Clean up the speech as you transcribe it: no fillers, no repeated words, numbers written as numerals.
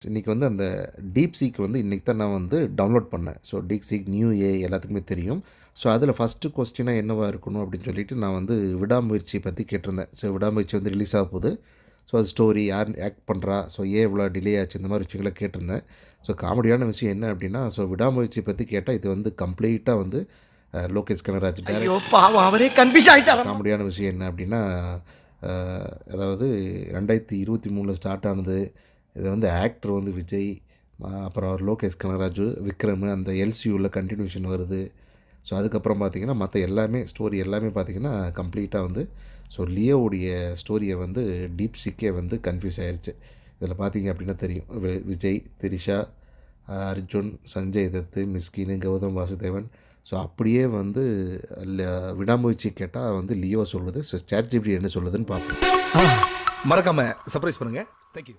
இன்றைக்கி வந்து அந்த டீப் சீக் வந்து இன்றைக்கி தான் நான் வந்து டவுன்லோட் பண்ணேன். ஸோ டீப் சீக் நியூ எல்லாத்துக்குமே தெரியும். ஸோ அதில் ஃபஸ்ட்டு கொஸ்டினாக என்னவா இருக்கணும் அப்படின்னு சொல்லிட்டு நான் வந்து விடாமுயற்சி பற்றி கேட்டிருந்தேன். ஸோ விடாமுயற்சி வந்து ரிலீஸ் ஆக போகுது. ஸோ அது ஸ்டோரி யார் ஆக்ட் பண்ணுறா, ஸோ ஏன் இவ்வளோ டிலே ஆச்சு, இந்த மாதிரி விஷயங்களை கேட்டிருந்தேன். ஸோ காமெடியான விஷயம் என்ன அப்படின்னா, ஸோ விடாமுயற்சி பற்றி கேட்டால் இது வந்து கம்ப்ளீட்டாக வந்து லோகேஷ் கனகராஜ் காமெடியான விஷயம் என்ன அப்படின்னா, அதாவது 2023 ஸ்டார்ட் ஆனது. இது வந்து ஆக்டர் வந்து விஜய், அப்புறம் லோகேஷ் கனகராஜ், விக்ரம், அந்த எல்சியூவில் கண்டினியூஷன் வருது. ஸோ அதுக்கப்புறம் பார்த்திங்கன்னா மற்ற எல்லாமே ஸ்டோரி எல்லாமே பார்த்திங்கன்னா கம்ப்ளீட்டாக வந்து ஸோ லியோவுடைய ஸ்டோரியை வந்து டீப் சிக்கே வந்து கன்ஃபியூஸ் ஆயிடுச்சு. இதில் பார்த்திங்க அப்படின்னா தெரியும், விஜய், திரிஷா, அர்ஜுன், சஞ்சய் தத்து, மிஸ்கின், கௌதம் வாசுதேவன். ஸோ அப்படியே வந்து விடாமுயற்சி கேட்டால் வந்து லியோ சொல்லுது. ஸோ சாட் ஜிபிடி என்ன சொல்லுதுன்னு பார்ப்போம். மறக்காமல் சர்ப்ரைஸ் பண்ணுங்கள். தேங்க்யூ.